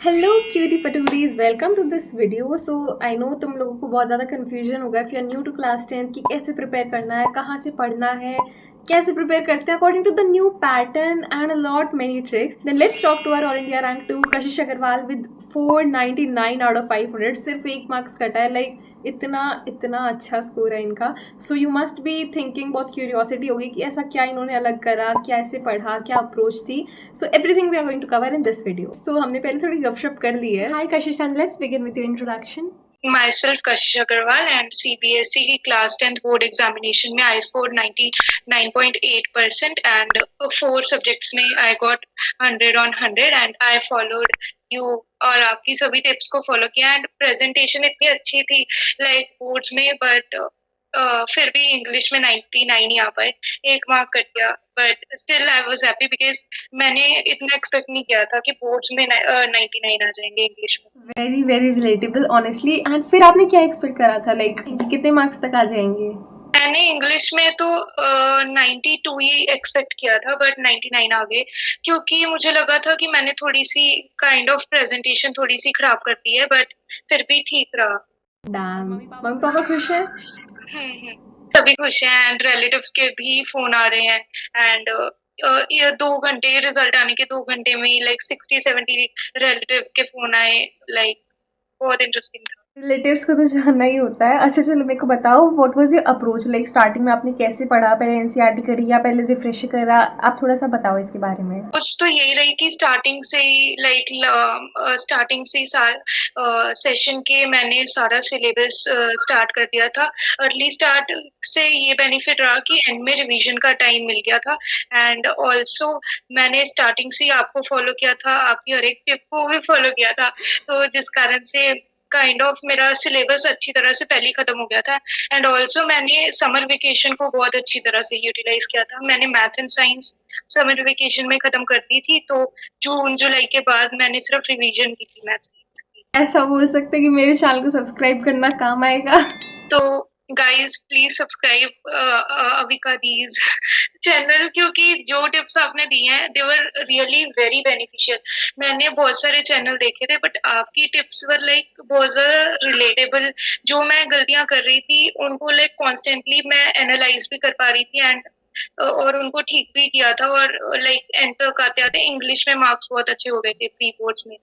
Hello cutie patooties, welcome to this video. So I know तुम लोगों को बहुत ज़्यादा कन्फ्यूजन होगा if you are new to class 10 कि कैसे प्रिपेयर करना है, कहाँ से पढ़ना है, कैसे प्रिपेयर करते हैं according to the new pattern and a lot many tricks. Then let's talk to our all India rank 2 Kashish Agarwal with 499 out of 500। सिर्फ 1 मार्क्स कटा है। लाइक इतना इतना अच्छा स्कोर है इनका। So you must be thinking, बहुत क्यूरियोसिटी होगी कि ऐसा क्या इन्होंने अलग करा, क्या ऐसे पढ़ा, क्या अप्रोच थी। So everything we are going to cover in this video. So हमने पहले थोड़ी गपशप कर ली है. Hi Kashish, and let's begin with your introduction. Myself Kashish Agarwal and CBSE की class 10th board examination में I scored 99.8% and 4 subjects में I got 100 on 100 and I followed you और आपकी सभी टिप्स को फॉलो किया एंड प्रेजेंटेशन इतनी अच्छी थी लाइक बोर्ड्स में बट फिर भी इंग्लिश में 99 ही आ पाए, 1 मार्क कट गया but still I was happy because मैंने इतना एक्सपेक्ट नहीं किया था कि बोर्ड्स में 99 आ जाएंगे इंग्लिश में। Very very relatable honestly. And फिर आपने क्या एक्सपेक्ट करा था, लाइक कितने मार्क्स तक आ जाएंगे? मैंने इंग्लिश में तो 92 ही एक्सपेक्ट किया था बट 99 आ गए क्योंकि मुझे लगा था कि मैंने थोड़ी सी काइंड ऑफ प्रेजेंटेशन थोड़ी सी खराब कर दी है बट फिर भी ठीक रहा। डैम, मम्मी पापा खुश हैं? सभी खुश हैं एंड रिलेटिव्स के भी फोन आ रहे हैं एंड ये 2 घंटे रिजल्ट आने के 2 घंटे में ही लाइक 60-70 रिलेटिव्स के फोन आए, लाइक बहुत इंटरेस्टिंग था। रिलेटिव्स को तो जानना ही होता है। अच्छा चलो मेरे को बताओ, what was your approach, like starting में आपने कैसे पढ़ा, पहले एनसीईआरटी करी या पहले रिफ्रेश करा? आप थोड़ा सा बताओ इसके बारे में। कुछ तो यही रही कि स्टार्टिंग से ही लाइक स्टार्टिंग से ही सेशन के मैंने सारा सिलेबस स्टार्ट कर दिया था। अर्ली स्टार्ट से ये बेनिफिट रहा कि एंड में रिवीजन का टाइम मिल गया था एंड ऑल्सो मैंने स्टार्टिंग से ही आपको फॉलो किया था, आपकी हर एक टिप को भी फॉलो किया था, तो जिस कारण से काइंड ऑफ मेरा सिलेबस अच्छी तरह से पहले ही खत्म हो गया था एंड ऑल्सो मैंने समर वेकेशन को बहुत अच्छी तरह से यूटिलाइज किया था। मैंने math and science summer vacation में खत्म कर दी थी तो जून जुलाई के बाद मैंने सिर्फ रिवीजन की थी मैथ साइंस की। ऐसा बोल सकते हैं कि मेरे चैनल को सब्सक्राइब करना काम आएगा। तो guys please subscribe Avika these channel क्योंकि जो टिप्स आपने दी हैं दे वर रियली वेरी बेनिफिशियल। मैंने बहुत सारे चैनल देखे थे बट आपकी टिप्स वर लाइक बहुत ज्यादा रिलेटेबल। जो मैं गलतियां कर रही थी उनको लाइक कॉन्स्टेंटली मैं एनालाइज भी कर पा रही थी एंड और उनको ठीक भी किया था और लाइक एंड तक आते आते इंग्लिश में मार्क्स बहुत अच्छे हो गए थे प्री बोर्ड्स में।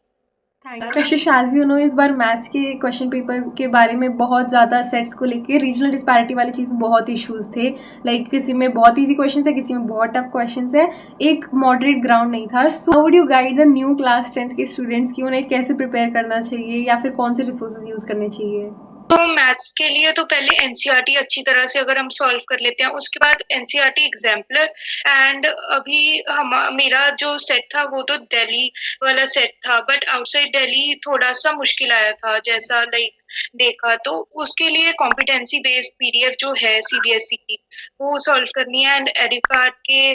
कशिश, एज यू नो इस बार मैथ्स के क्वेश्चन पेपर के बारे में बहुत ज़्यादा सेट्स को लेके रीजनल डिस्पैरिटी वाली चीज़ में बहुत इश्यूज थे। लाइक किसी में बहुत इजी क्वेश्चन है, किसी में बहुत टफ क्वेश्चन है, एक मॉडरेट ग्राउंड नहीं था। So how would you guide the new class 10th के स्टूडेंट्स की उन्हें कैसे प्रिपेयर करना चाहिए या फिर कौन से रिसोर्सेज यूज़ करने चाहिए? तो मैथ्स के लिए तो पहले एनसीईआरटी अच्छी तरह से अगर हम सॉल्व कर लेते हैं उसके बाद एनसीईआरटी एग्जाम्पलर एंड अभी हम मेरा जो सेट था वो तो दिल्ली वाला सेट था बट आउटसाइड दिल्ली थोड़ा सा मुश्किल आया था जैसा लाइक देखा, तो उसके लिए कॉम्पिटेंसी बेस्ड पीडीएफ जो है सीबीएसई की वो सॉल्व करनी है एंड एडिकार्ड के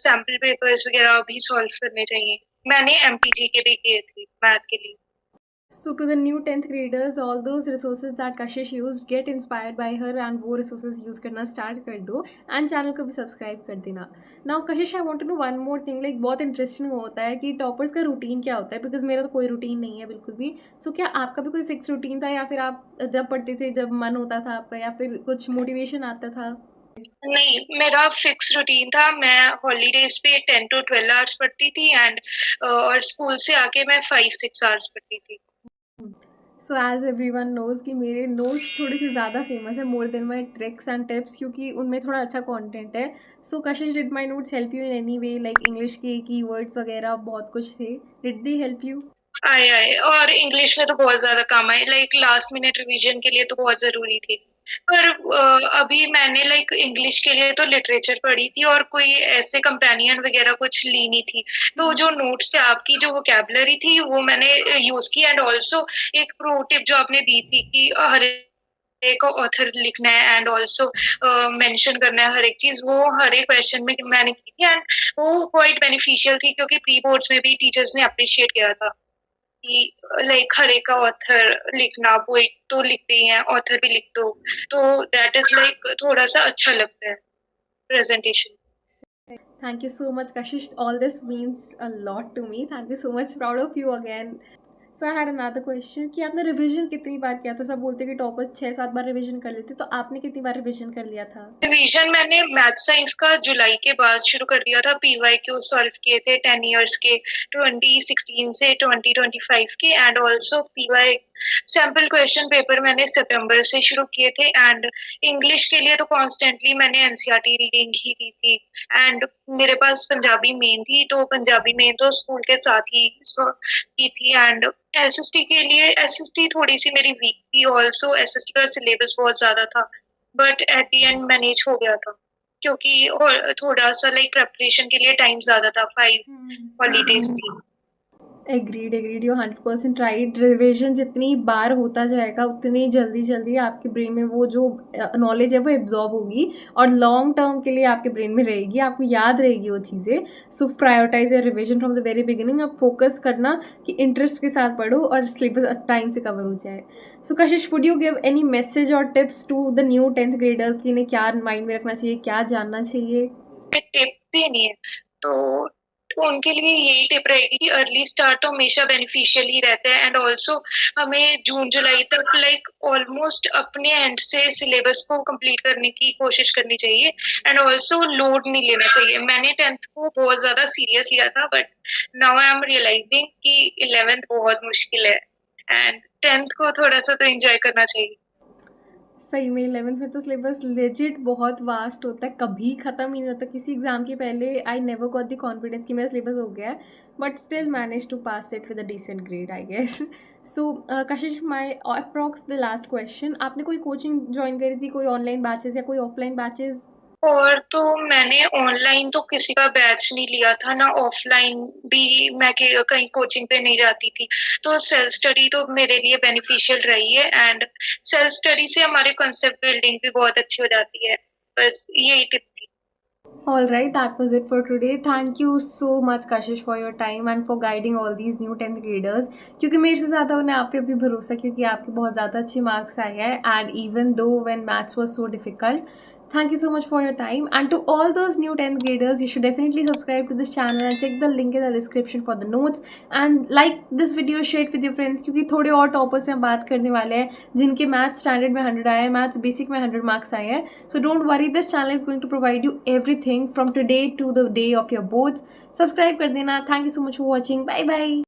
सैम्पल पेपर्स वगैरह भी सॉल्व करने चाहिए। मैंने एमपीजी के भी किए थे मैथ के लिए। So to the new 10th graders, all those resources that Kashish used, get inspired by her and वो resources use करना start कर दो and channel को भी subscribe कर देना. Now Kashish, I want to know one more thing, like बहुत interesting होता है कि toppers का routine क्या होता है, because मेरा तो कोई routine नहीं है बिल्कुल भी. So क्या आपका भी कोई fixed routine था या फिर आप जब पढ़ते थे जब मन होता था आपका या फिर कुछ motivation आता था? नहीं, मेरा फिक्स रूटीन था। मैं हॉलीडेज पे 10 to 12 आवर्स पढ़ती थी एंड और स्कूल से आके मैं 5-6 आवर्स पढ़ती थी। So as everyone knows कि मेरे नोट्स थोड़ी सी ज़्यादा फेमस है more than my tricks and tips, क्योंकि उनमें थोड़ा अच्छा कंटेंट है. So Kashish, did my notes help you in any way, like English के कीवर्ड्स वगैरह बहुत कुछ थे, डिड दे हेल्प यू? आए आए और इंग्लिश में तो बहुत ज्यादा काम आए, लाइक लास्ट मिनट रिवीजन के लिए तो बहुत जरूरी थी। पर अभी मैंने लाइक इंग्लिश के लिए तो लिटरेचर पढ़ी थी और कोई ऐसे कंपेनियन वगैरह कुछ ली नहीं थी, तो जो नोट्स थे आपकी जो वोकैबुलरी थी वो मैंने यूज की एंड ऑल्सो एक प्रो टिप जो आपने दी थी कि हर एक ऑथर लिखना है एंड ऑल्सो मेंशन करना है हर एक चीज, वो हर एक क्वेश्चन में मैंने की थी एंड वो क्वाइट बेनिफिशियल थी क्योंकि प्री बोर्ड्स में भी टीचर्स ने अप्रिशिएट किया था कि लाइक हर एक का ऑथर लिखना, पोइट तो लिखते ही हैं, ऑथर भी लिख दो, तो दैट इज लाइक थोड़ा सा अच्छा लगता है presentation. Thank you so much, Kashish. All this means a lot to me. Thank you so much. Proud of you again. So I had another question कि आपने रिवीजन कितनी बार किया था? सब बोलते हैं कि टॉपर्स 6-7 बार रिवीजन कर लेते, तो आपने कितनी बार रिवीजन कर लिया था? रिवीजन मैंने मैथ साइंस का जुलाई के बाद शुरू कर दिया था। पीवाईक्यू सॉल्व किए थे 10 इयर्स के, 2016 से 2025 के, and also PY sample question paper मैंने सितंबर से शुरू किए थे। एंड इंग्लिश के लिए तो कॉन्स्टेंटली मैंने एनसीईआरटी रीडिंग ही की थी। एंड मेरे पास पंजाबी मेन थी, तो पंजाबी मेन तो स्कूल के साथ ही की थी। एंड एसएसटी के लिए, एसएसटी थोड़ी सी मेरी वीक थी, ऑल्सो एसएसटी का सिलेबस बहुत ज्यादा था, but at the end manage हो गया था, क्योंकि और थोड़ा सा लाइक प्रेपरेशन के लिए टाइम ज्यादा था, 5 हॉलीडेज थी। Agreed agreed, you 100% right. Revision जितनी बार होता जाएगा उतनी जल्दी जल्दी आपके ब्रेन में वो जो नॉलेज है वो एब्जॉर्ब होगी और लॉन्ग टर्म के लिए आपके ब्रेन में रहेगी, आपको याद रहेगी वो चीज़ें। So prioritise your revision from the very beginning. आप फोकस करना कि इंटरेस्ट के साथ पढ़ो और सिलेबस टाइम से कवर हो जाए। So Kashish, would you give any message और tips to the new 10th graders कि इन्हें क्या माइंड में रखना चाहिए, क्या जानना चाहिए? टिप देनी है तो उनके लिए यही टिप रहेगी कि अर्ली स्टार्ट तो हमेशा बेनिफिशियल ही रहता है। एंड ऑल्सो हमें जून जुलाई तक लाइक ऑलमोस्ट अपने एंड से सिलेबस को कंप्लीट करने की कोशिश करनी चाहिए। एंड ऑल्सो लोड नहीं लेना चाहिए। मैंने 10th को बहुत ज्यादा सीरियस लिया था, but now I am realising कि 11th बहुत मुश्किल है, एंड 10th को थोड़ा सा तो एंजॉय करना चाहिए। सही में 11th में तो सिलेबस लेजिट बहुत वास्ट होता है, कभी ख़त्म ही नहीं होता। किसी एग्ज़ाम के पहले I never got the confidence कि मेरा सिलेबस हो गया है, but still manage to pass it with a decent grade I guess. So Kashish, my approx the last question, आपने कोई कोचिंग ज्वाइन करी थी, कोई ऑनलाइन बैचेस या कोई ऑफलाइन बैचेस? और तो मैंने ऑनलाइन तो किसी का बैच नहीं लिया था, ना ऑफलाइन भी मैं कहीं कोचिंग पे नहीं जाती थी, तो सेल्फ स्टडी तो मेरे लिए बेनिफिशियल रही है। एंड सेल्फ स्टडी से हमारे कॉन्सेप्ट बिल्डिंग भी बहुत अच्छी हो जाती है। बस यही टिप थी। All right, that was it for today. Thank you so much, Kashish, for your time and for guiding all these new 10th graders. क्योंकि मेरे से ज़्यादा उन्हें आप पे भी भरोसा, क्योंकि आपके बहुत ज़्यादा अच्छे मार्क्स आए हैं, and even though when maths was so difficult. Thank you so much for your time, and to all those new 10th graders, you should definitely subscribe to this channel and check the link in the description for the notes, and like this video, share it with your friends, क्योंकि थोड़े और toppers से हम बात करने वाले हैं जिनके मैथ्स स्टैंडर्ड में 100 आए हैं, मैथ्स बेसिक में 100 मार्क्स आए हैं। So don't worry, this channel is going to provide you everything from today to the day of your boards. Subscribe कर देना। Thank you so much for watching. Bye bye.